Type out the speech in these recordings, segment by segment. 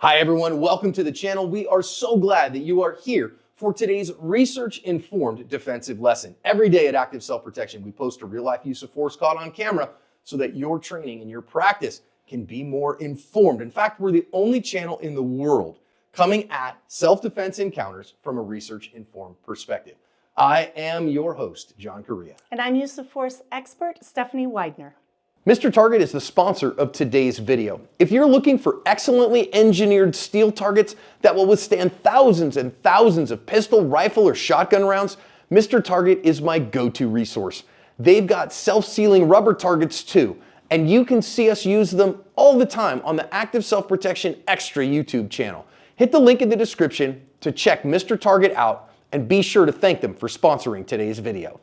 Hi everyone, welcome to the channel. We are so glad that you are here for today's research-informed defensive lesson. Every day at Active Self-Protection, we post a real-life use of force caught on camera so that your training and your practice can be more informed. In fact, we're the only channel in the world coming at self-defense encounters from a research-informed perspective. I am your host, John Correa. And I'm use of force expert, Stephanie Widener. Mr. Target is the sponsor of today's video. If you're looking for excellently engineered steel targets that will withstand thousands and thousands of pistol, rifle, or shotgun rounds, Mr. Target is my go-to resource. They've got self-sealing rubber targets too, and you can see us use them all the time on the Active Self-Protection Extra YouTube channel. Hit the link in the description to check Mr. Target out and be sure to thank them for sponsoring today's video.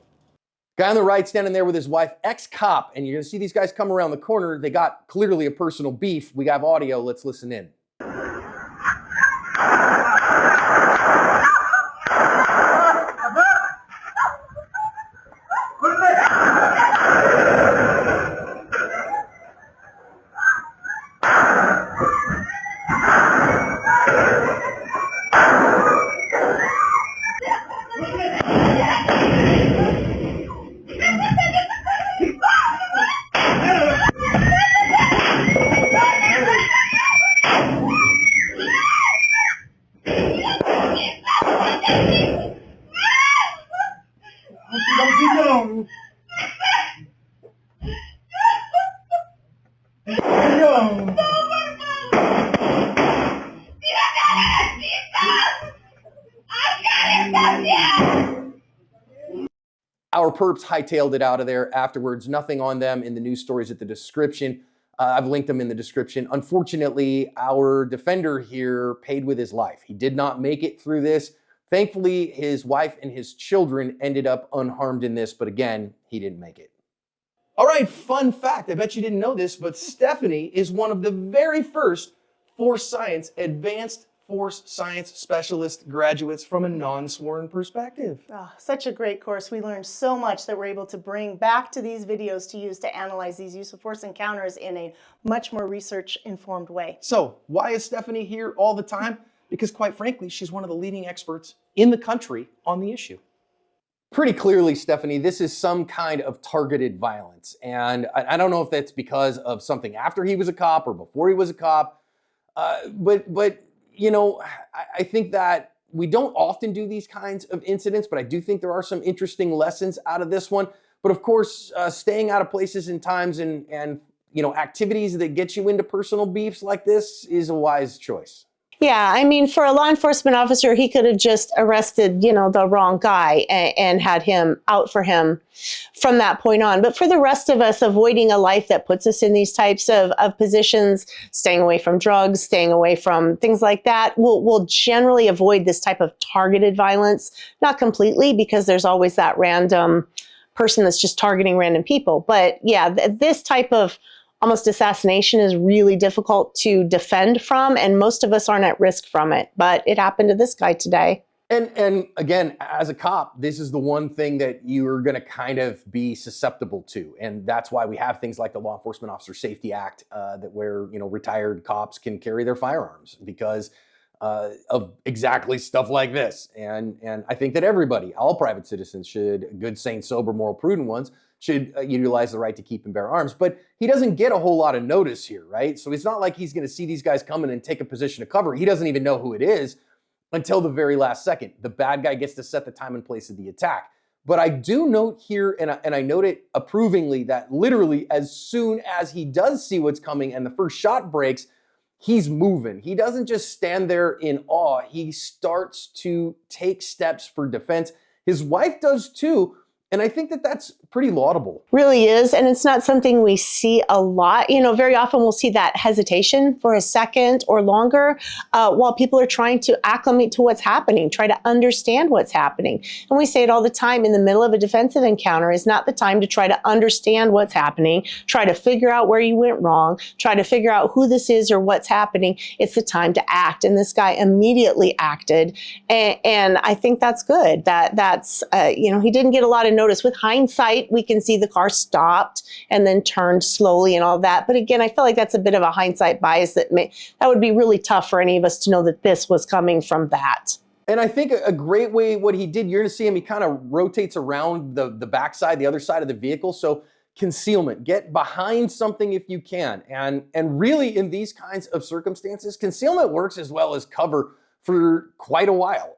Guy on the right standing there with his wife, ex-cop, and you're gonna see these guys come around the corner. They got clearly a personal beef. We have audio, let's listen in. Our perps hightailed it out of there afterwards. Nothing on them in the news stories at the description. I've linked them in the description. Unfortunately, our defender here paid with his life. He did not make it through this. Thankfully, his wife and his children ended up unharmed in this, but again, he didn't make it. All right, fun fact. I bet you didn't know this, but Stephanie is one of the very first Force Science Advanced Force Science Specialist graduates from a non-sworn perspective. Oh, such a great course. We learned so much that we're able to bring back to these videos to use to analyze these use of force encounters in a much more research-informed way. So why is Stephanie here all the time? Because quite frankly, she's one of the leading experts in the country on the issue. Pretty clearly, Stephanie, this is some kind of targeted violence. And I don't know if that's because of something after he was a cop or before he was a cop, but you know, I think that we don't often do these kinds of incidents, but I do think there are some interesting lessons out of this one. But of course, staying out of places and times and you know, activities that get you into personal beefs like this is a wise choice. Yeah, I mean, for a law enforcement officer, he could have just arrested, you know, the wrong guy and had him out for him from that point on. But for the rest of us, avoiding a life that puts us in these types of positions, staying away from drugs, staying away from things like that, we'll generally avoid this type of targeted violence. Not completely, because there's always that random person that's just targeting random people. But yeah, this type of almost assassination is really difficult to defend from, and most of us aren't at risk from it. But it happened to this guy today. And again, as a cop, this is the one thing that you're going to kind of be susceptible to, and that's why we have things like the Law Enforcement Officer Safety Act, that where, you know, retired cops can carry their firearms because of exactly stuff like this. And I think that everybody, all private citizens, should, good, sane, sober, moral, prudent ones, should utilize the right to keep and bear arms. But he doesn't get a whole lot of notice here, right? So it's not like he's going to see these guys coming and take a position of cover. He doesn't even know who it is until the very last second. The bad guy gets to set the time and place of the attack. But I do note here, and I note it approvingly, that literally as soon as he does see what's coming and the first shot breaks, he's moving. He doesn't just stand there in awe. He starts to take steps for defense. His wife does too. And I think that that's pretty laudable. Really is, and it's not something we see a lot. You know, very often we'll see that hesitation for a second or longer while people are trying to acclimate to what's happening, try to understand what's happening. And we say it all the time, in the middle of a defensive encounter is not the time to try to understand what's happening, try to figure out where you went wrong, try to figure out who this is or what's happening. It's the time to act, and this guy immediately acted, and I think that's good. That's you know, he didn't get a lot of notice. With hindsight, hindsight, we can see the car stopped and then turned slowly and all that. But again, I feel like that's a bit of a hindsight bias that would be really tough for any of us to know that this was coming from that. And I think a great way, what he did, you're going to see him, he kind of rotates around the backside, the other side of the vehicle. So concealment, get behind something if you can. And really in these kinds of circumstances, concealment works as well as cover for quite a while.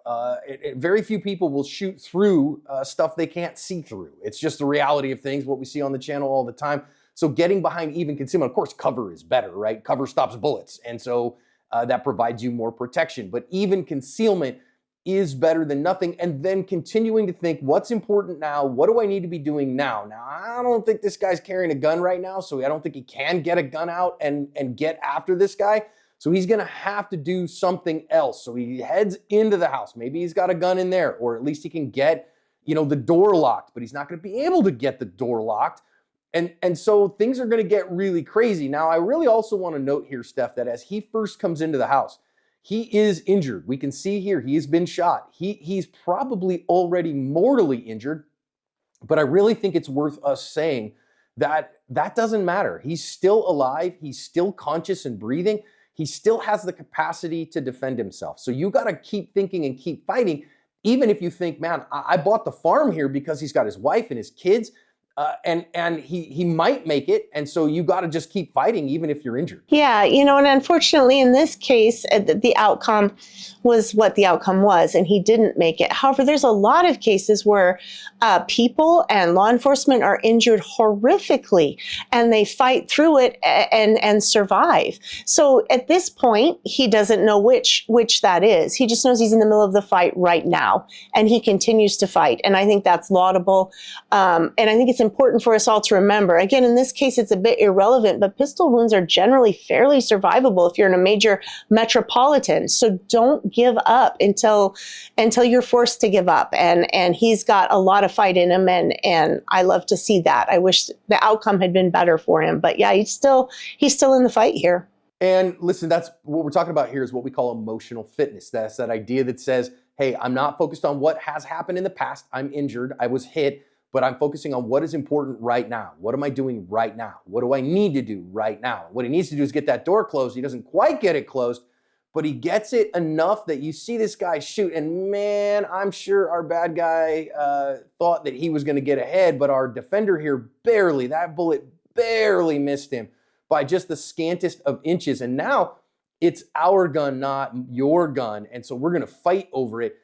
Very few people will shoot through stuff they can't see through. It's just the reality of things, what we see on the channel all the time. So getting behind even concealment, of course, cover is better, right? Cover stops bullets. And so that provides you more protection. But even concealment is better than nothing. And then continuing to think, what's important now? What do I need to be doing now? Now, I don't think this guy's carrying a gun right now, so I don't think he can get a gun out and get after this guy. So he's going to have to do something else. So he heads into the house. Maybe he's got a gun in there, or at least he can get, the door locked, but he's not going to be able to get the door locked. And so things are going to get really crazy. Now, I really also want to note here, Steph, that as he first comes into the house, he is injured. We can see here he has been shot. He's probably already mortally injured, but I really think it's worth us saying that that doesn't matter. He's still alive. He's still conscious and breathing. He still has the capacity to defend himself. So you got to keep thinking and keep fighting, even if you think, man, I bought the farm here because he's got his wife and his kids. And he might make it, and so you got to just keep fighting even if you're injured. Yeah, and unfortunately in this case, the outcome was what the outcome was, and he didn't make it. However, there's a lot of cases where people and law enforcement are injured horrifically, and they fight through it and survive. So at this point, he doesn't know which that is. He just knows he's in the middle of the fight right now, and he continues to fight. And I think that's laudable, and I think it's important for us all to remember. Again, in this case, it's a bit irrelevant, but pistol wounds are generally fairly survivable if you're in a major metropolitan. So don't give up until you're forced to give up. And he's got a lot of fight in him, and I love to see that. I wish the outcome had been better for him, but yeah, he's still in the fight here. And listen, that's what we're talking about here, is what we call emotional fitness. That's that idea that says, hey, I'm not focused on what has happened in the past. I'm injured. I was hit. But I'm focusing on what is important right now. What am I doing right now? What do I need to do right now? What he needs to do is get that door closed. He doesn't quite get it closed, but he gets it enough that you see this guy shoot. And man, I'm sure our bad guy thought that he was going to get ahead, but our defender here that bullet barely missed him by just the scantest of inches. And now it's our gun, not your gun. And so we're going to fight over it.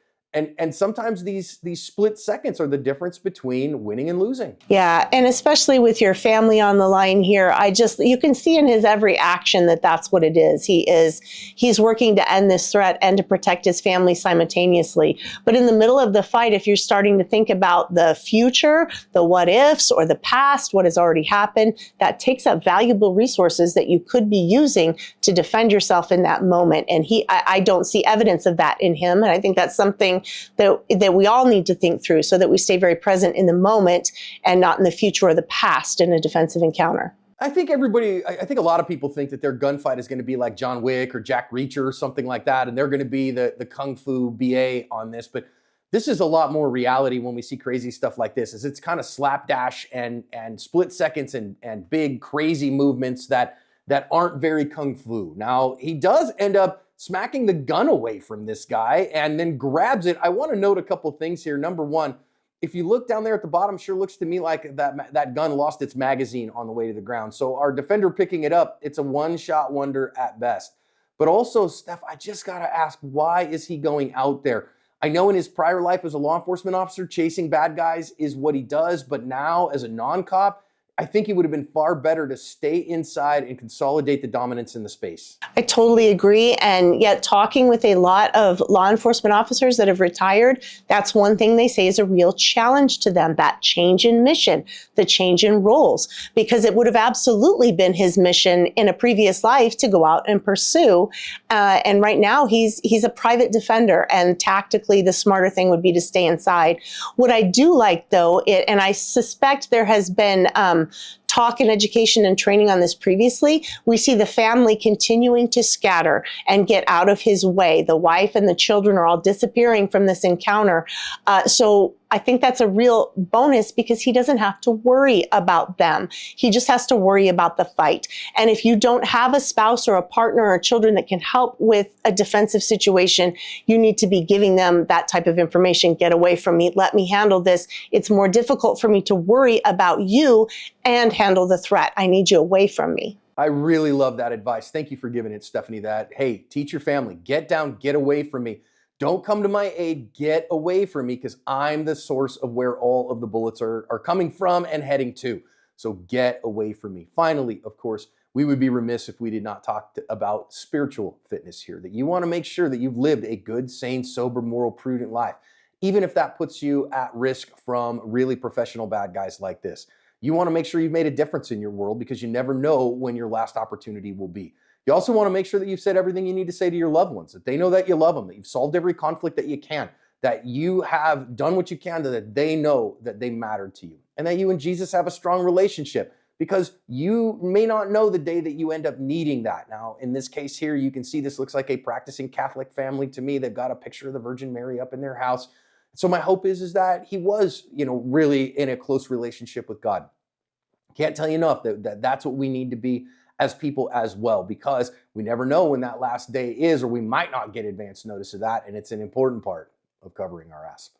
And sometimes these split seconds are the difference between winning and losing. Yeah, and especially with your family on the line here, you can see in his every action that that's what it is. He's working to end this threat and to protect his family simultaneously. But in the middle of the fight, if you're starting to think about the future, the what ifs, or the past, what has already happened, that takes up valuable resources that you could be using to defend yourself in that moment. And I don't see evidence of that in him. And I think that's something that we all need to think through, so that we stay very present in the moment and not in the future or the past in a defensive encounter. I think a lot of people think that their gunfight is going to be like John Wick or Jack Reacher or something like that, and they're going to be the Kung Fu BA on this. But this is a lot more reality when we see crazy stuff like this. It's kind of slapdash and split seconds and big crazy movements that aren't very Kung Fu. Now, he does end up smacking the gun away from this guy and then grabs it. I want to note a couple things here. Number one, if you look down there at the bottom, sure looks to me like that gun lost its magazine on the way to the ground. So our defender picking it up, it's a one-shot wonder at best. But also, Steph, I just got to ask, why is he going out there? I know in his prior life as a law enforcement officer, chasing bad guys is what he does. But now as a non-cop, I think it would have been far better to stay inside and consolidate the dominance in the space. I totally agree. And yet, talking with a lot of law enforcement officers that have retired, that's one thing they say is a real challenge to them, that change in mission, the change in roles, because it would have absolutely been his mission in a previous life to go out and pursue. And right now he's a private defender, and tactically the smarter thing would be to stay inside. What I do like though, and I suspect there has been talk and education and training on this previously, we see the family continuing to scatter and get out of his way. The wife and the children are all disappearing from this encounter. So I think that's a real bonus because he doesn't have to worry about them. He just has to worry about the fight. And if you don't have a spouse or a partner or children that can help with a defensive situation, you need to be giving them that type of information. Get away from me. Let me handle this. It's more difficult for me to worry about you and handle the threat. I need you away from me. I really love that advice. Thank you for giving it, Stephanie. That, hey, teach your family, get down, get away from me. Don't come to my aid, get away from me, because I'm the source of where all of the bullets are coming from and heading to. So get away from me. Finally, of course, we would be remiss if we did not talk about spiritual fitness here, that you want to make sure that you've lived a good, sane, sober, moral, prudent life, even if that puts you at risk from really professional bad guys like this. You want to make sure you've made a difference in your world because you never know when your last opportunity will be. You also want to make sure that you've said everything you need to say to your loved ones, that they know that you love them, that you've solved every conflict that you can, that you have done what you can to that they know that they matter to you, and that you and Jesus have a strong relationship, because you may not know the day that you end up needing that. Now, in this case here, you can see this looks like a practicing Catholic family to me. They've got a picture of the Virgin Mary up in their house. So my hope is that he was, really in a close relationship with God. Can't tell you enough that that's what we need to be as people as well, because we never know when that last day is, or we might not get advance notice of that, and it's an important part of covering our asp.